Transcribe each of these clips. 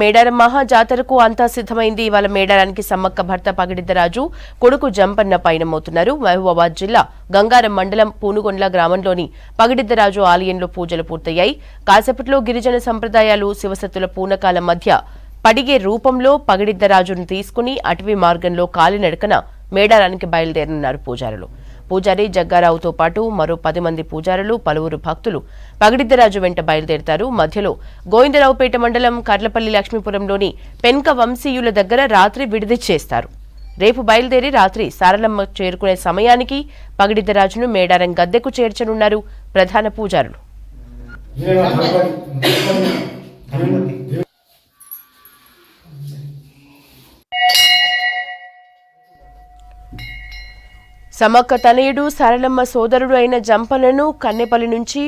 మేడారం మహా జాతరకు అంతా సిద్ధమైంది. ఇవాళ మేడారానికి సమ్మక్క భర్త పగిడిద్దరాజు కొడుకు జంపన్న పయనమవుతున్నారు. మహబూబాబాద్ జిల్లా గంగారం మండలం పూనుగొండ్ల గ్రామంలోని పగిడిద్దరాజు ఆలయంలో పూజలు పూర్తయ్యాయి. కాసేపట్లో గిరిజన సంప్రదాయాలు శివసత్తుల పూనకాల మధ్య పడిగే రూపంలో పగిడిద్దరాజును తీసుకుని అటవీ మార్గంలో కాలినడకన మేడారానికి బయలుదేరనున్నారు పూజారులు. పూజారి జగ్గారావుతో పాటు మరో 10 మంది పూజారులు పలువురు భక్తులు పగిడిద్దరాజు వెంట బయలుదేరతారు. మధ్యలో గోవిందరావుపేట మండలం కర్లపల్లి లక్ష్మీపురంలోని పెన్క వంశీయుల దగ్గర రాత్రి విడిది చేస్తారు. రేపు బయలుదేరి రాత్రి సారలమ్మ చేరుకునే సమయానికి పగిడిద్దరాజును మేడారం గద్దెకు చేర్చనున్నారు ప్రధాన పూజారులు. సమ్మక్క తనయుడు సారలమ్మ సోదరుడు అయిన జంపన్నను కన్నెపల్లి నుంచి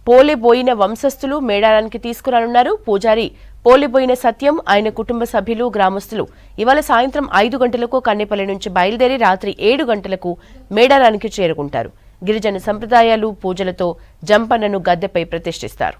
పోలేబోయిన వంశస్థులు మేడారానికి తీసుకురానున్నారు. పూజారి పోలేబోయిన సత్యం, ఆయన కుటుంబ సభ్యులు, గ్రామస్తులు ఇవాళ సాయంత్రం 5 గంటలకు కన్నెపల్లి నుంచి బయలుదేరి రాత్రి 7 గంటలకు మేడారానికి చేరుకుంటారు. గిరిజన సంప్రదాయాలు పూజలతో జంపన్నను గద్దెపై ప్రతిష్ఠిస్తారు.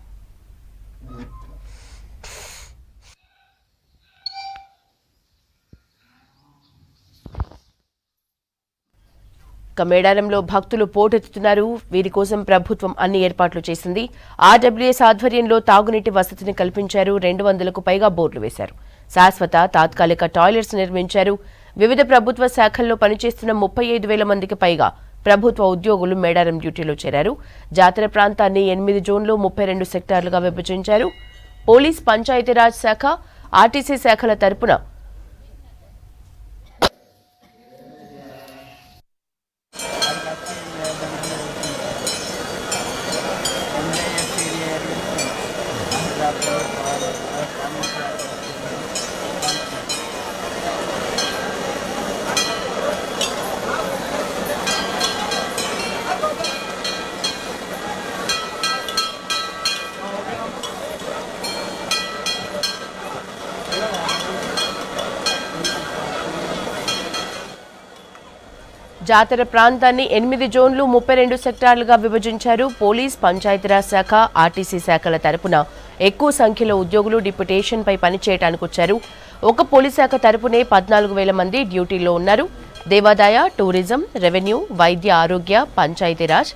మేడారంలో భక్తులు పోటెత్తుతున్నారు. వీరి కోసం ప్రభుత్వం అన్ని ఏర్పాట్లు చేసింది. ఆర్డబ్ల్యూఎస్ ఆధ్వర్యంలో తాగునీటి వసతిని కల్పించారు. 200కు పైగా బోర్లు వేశారు. శాశ్వత తాత్కాలిక టాయిలెట్స్ నిర్మించారు. వివిధ ప్రభుత్వ శాఖల్లో పనిచేస్తున్న 35,000 మందికి పైగా ప్రభుత్వ ఉద్యోగులు మేడారం డ్యూటీలో చేరారు. జాతర ప్రాంతాన్ని 8 జోన్లు 32 సెక్టార్లుగా విభజించారు. పోలీస్, పంచాయతీరాజ్ శాఖ, ఆర్టీసీ శాఖల తరపున జాతర ప్రాంతాన్ని 8 జోన్లు 32 సెక్టార్లుగా విభజించారు. పోలీస్, పంచాయతీరాజ్ శాఖ, ఆర్టీసీ శాఖల తరపున ఎక్కువ సంఖ్యలో ఉద్యోగులు డిప్యుటేషన్పై పనిచేయడానికి వచ్చారు. ఒక పోలీస్ శాఖ తరపునే 14,000 మంది డ్యూటీలో ఉన్నారు. దేవాదాయ, టూరిజం, రెవెన్యూ, వైద్య ఆరోగ్య, పంచాయతీరాజ్,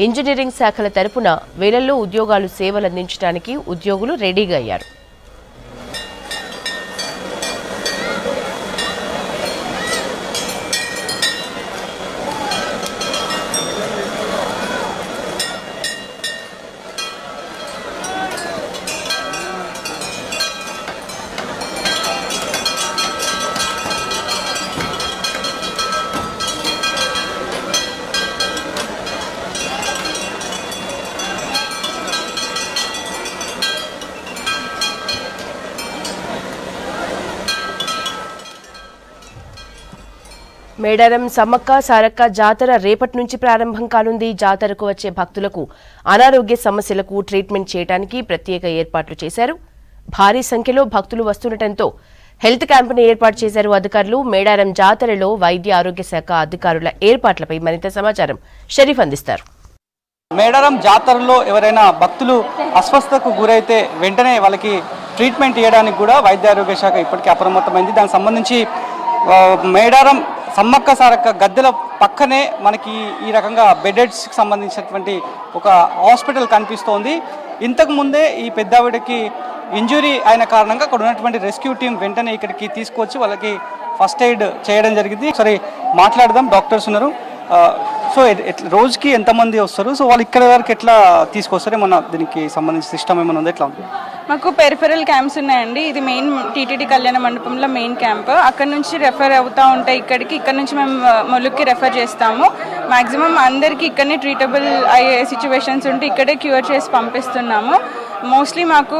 ఇంజనీరింగ్ శాఖల తరపున వేలల్లో ఉద్యోగాలు సేవలందించడానికి ఉద్యోగులు రెడీగా అయ్యారు. మేడారం సమ్మక్క సారక్క జాతర రేపటి నుంచి ప్రారంభం కానుంది. జాతరకు వచ్చే భక్తులకు అనారోగ్య సమస్యలకు ట్రీట్మెంట్ చేయడానికి ప్రత్యేక ఏర్పాట్లు చేశారు. భారీ సంఖ్యలో భక్తులు వస్తుండటంతో హెల్త్ క్యాంపును ఏర్పాటు చేశారు అధికారులు. మేడారం జాతరలో వైద్య ఆరోగ్య శాఖ అధికారుల ఏర్పాట్లపై మరింత సమాచారం షరీఫ్ అందిస్తారు. మేడారం జాతరలో ఎవరైనా భక్తులు అస్వస్థతకు గురైతే వెంటనే వాళ్ళకి ట్రీట్మెంట్ చేయడానికి కూడా వైద్య ఆరోగ్య శాఖ ఇప్పటికే అప్రమత్తమైంది. దానికి సంబంధించి మేడారం సమ్మక్క సారక్క గద్దెల పక్కనే మనకి ఈ రకంగా బెడెడ్స్కి సంబంధించినటువంటి ఒక హాస్పిటల్ కనిపిస్తోంది. ఇంతకు ముందే ఈ పెద్దావిడకి ఇంజురీ అయిన కారణంగా అక్కడ ఉన్నటువంటి రెస్క్యూ టీం వెంటనే ఇక్కడికి తీసుకొచ్చి వాళ్ళకి ఫస్ట్ ఎయిడ్ చేయడం జరిగింది. సరే మాట్లాడదాం, డాక్టర్స్ ఉన్నారు. సో రోజుకి ఎంతమంది వస్తారు? సో వాళ్ళు ఇక్కడ వరకు ఎట్లా తీసుకొస్తారు? ఏమన్నా దీనికి సంబంధించి సిస్టమ్ ఏమైనా ఉంది? ఎట్లా ఉంది? మాకు పెరిఫెరల్ క్యాంప్స్ ఉన్నాయండి. ఇది మెయిన్ టీటీడీ కళ్యాణ మండపంలో మెయిన్ క్యాంప్. అక్కడ నుంచి రెఫర్ అవుతూ ఉంటాయి ఇక్కడికి. ఇక్కడ నుంచి మేము ములుగుకి రెఫర్ చేస్తాము. మ్యాక్సిమం అందరికీ ఇక్కడనే ట్రీటబుల్ అయ్యే సిచ్యువేషన్స్ ఉంటే ఇక్కడే క్యూర్ చేసి పంపిస్తున్నాము. మోస్ట్లీ మాకు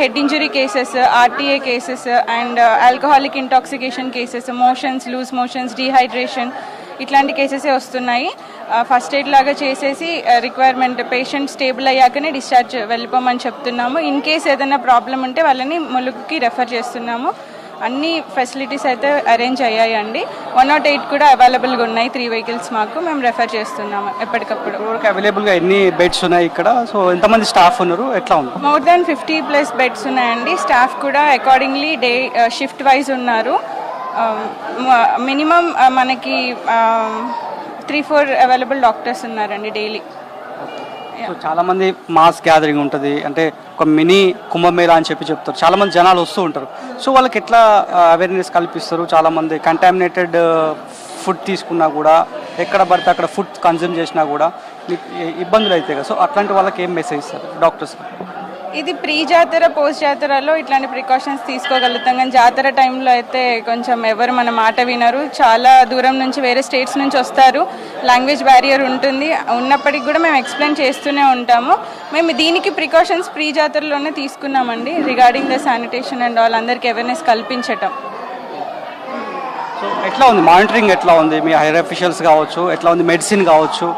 head injury cases, RTA cases and alcoholic intoxication cases, motions, loose motions, dehydration ఇట్లాంటి కేసెసే వస్తున్నాయి. ఫస్ట్ ఎయిడ్ లాగా చేసేసి రిక్వైర్మెంట్ పేషెంట్ స్టేబుల్ అయ్యాకనే డిశ్చార్జ్ వెళ్ళిపోమని చెప్తున్నాము. ఇన్ కేస్ ఏదైనా ప్రాబ్లం ఉంటే వాళ్ళని ములుగుకి రెఫర్ చేస్తున్నాము. అన్ని ఫెసిలిటీస్ అయితే అరేంజ్ అయ్యాయండి. 108 కూడా అవైలబుల్గా ఉన్నాయి. 3 వెహికల్స్ మాకు మేము రెఫర్ చేస్తున్నాము ఎప్పటికప్పుడు. అవైలబుల్గా ఎన్ని బెడ్స్ ఉన్నాయి ఇక్కడ? సో ఎంతమంది స్టాఫ్ ఉన్నారు, ఎట్లా ఉంది? మోర్ దాన్ 50+ బెడ్స్ ఉన్నాయండి. స్టాఫ్ కూడా అకార్డింగ్లీ షిఫ్ట్ వైజ్ ఉన్నారు. మినిమం మనకి 3-4 అవైలబుల్ డాక్టర్స్ ఉన్నారండి డైలీ. సో చాలా మంది మాస్ గ్యాదరింగ్ ఉంటుంది, అంటే ఒక మినీ కుంభమేళా అని చెప్తారు. చాలా మంది జనాలు వస్తూ ఉంటారు. సో వాళ్ళకి ఎట్లా అవేర్నెస్ కల్పిస్తారు? చాలా మంది కంటామినేటెడ్ ఫుడ్ తీసుకున్నా కూడా, ఎక్కడ పడితే అక్కడ ఫుడ్ కన్జ్యూమ్ చేసినా కూడా మీకు ఇబ్బందులు అవుతాయి కదా. సో అట్లాంటి వాళ్ళకి ఏం మెసేజ్ ఇస్తారు డాక్టర్స్? ఇది ప్రీ జాతర పోస్ట్ జాతరలో ఇట్లాంటి ప్రికాషన్స్ తీసుకోగలుగుతాం, కానీ జాతర టైంలో అయితే కొంచెం ఎవరు మన మాట వినరు. చాలా దూరం నుంచి వేరే స్టేట్స్ నుంచి వస్తారు, లాంగ్వేజ్ బ్యారియర్ ఉంటుంది. ఉన్నప్పటికీ కూడా మేము ఎక్స్ప్లెయిన్ చేస్తూనే ఉంటాము. మేము దీనికి ప్రికాషన్స్ ప్రీ జాతరలోనే తీసుకున్నామండి, regarding the sanitation and all, అందరికీ అవేర్నెస్ కల్పించటం. సో ఎట్లా ఉంది మానిటరింగ్? ఎట్లా ఉంది మీ హైర్ అఫీషియల్స్ కావచ్చు, ఎట్లా ఉంది మెడిసిన్ కావచ్చు?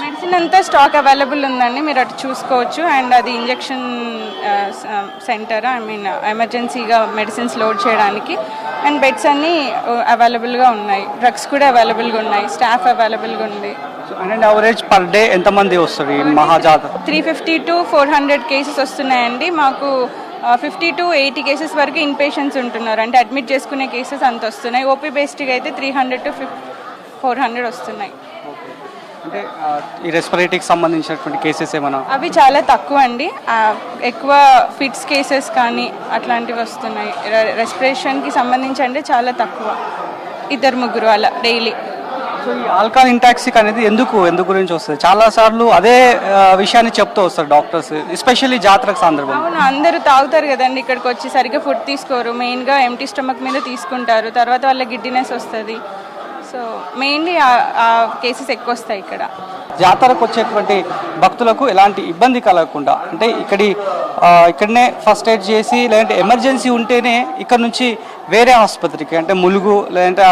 మెడిసిన్ అంతా స్టాక్ అవైలబుల్ ఉందండి, మీరు అటు చూసుకోవచ్చు. అండ్ అది ఇంజెక్షన్ సెంటర్, ఎమర్జెన్సీగా మెడిసిన్స్ లోడ్ చేయడానికి. అండ్ బెడ్స్ అన్నీ అవైలబుల్గా ఉన్నాయి, డ్రగ్స్ కూడా అవైలబుల్గా ఉన్నాయి, స్టాఫ్ అవైలబుల్గా ఉంది. అండ్ యావరేజ్ పర్ డే ఎంతమంది వస్తారు ఈ మహాజాతర? 350 to 400 కేసెస్ వస్తున్నాయండి. మాకు 50 to 80 కేసెస్ వరకు ఇన్ పేషెంట్స్ ఉంటున్నారు, అంటే అడ్మిట్ చేసుకునే కేసెస్ అంత వస్తున్నాయి. ఓపీ బేస్డ్గా అయితే 300 to 400 వస్తున్నాయి. అంటే ఈ రెస్పిరేటరీకి సంబంధించినటువంటి కేసెస్ ఏమైనా? అవి చాలా తక్కువ అండి, ఎక్కువ ఫిట్స్ కేసెస్ కానీ అట్లాంటివి వస్తున్నాయి. రెస్పిరేషన్కి సంబంధించి అంటే చాలా తక్కువ, 2-3 అలా డైలీ. సో ఈ ఆల్కహాల్ ఇంటాక్సిక్ అనేది ఎందుకు గురించి వస్తుంది? చాలాసార్లు అదే విషయాన్ని చెప్తూ వస్తారు డాక్టర్స్, ఎస్పెషల్లీ జాతరకు సందర్భంగా. అవును, అందరూ తాగుతారు కదండి, ఇక్కడికి వచ్చి సరిగ్గా ఫుడ్ తీసుకోరు, మెయిన్గా ఎంటీ స్టమక్ మీద తీసుకుంటారు, తర్వాత వాళ్ళ గిడ్డినెస్ వస్తుంది. సో మెయిన్లీ ఆ కేసెస్ ఎక్కువ వస్తాయి ఇక్కడ. జాతరకు వచ్చేటువంటి భక్తులకు ఎలాంటి ఇబ్బంది కలగకుండా, అంటే ఇక్కడనే ఫస్ట్ ఎయిడ్ చేసి, లేదంటే ఎమర్జెన్సీ ఉంటేనే ఇక్కడ నుంచి వేరే ఆసుపత్రికి, అంటే ములుగు లేదంటే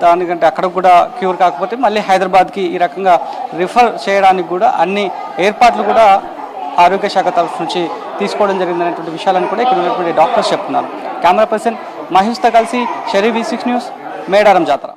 దానికంటే అక్కడ కూడా క్యూర్ కాకపోతే మళ్ళీ హైదరాబాద్కి ఈ రకంగా రిఫర్ చేయడానికి కూడా అన్ని ఏర్పాట్లు కూడా ఆరోగ్య శాఖ తరఫు నుంచి తీసుకోవడం జరిగిందనేటువంటి విషయాలను కూడా ఇక్కడ ఉన్నటువంటి డాక్టర్స్ చెప్తున్నారు. కెమెరా పర్సన్ మహేష్తో కలిసి షరీఫ్, V6 న్యూస్, మేడారం జాతర.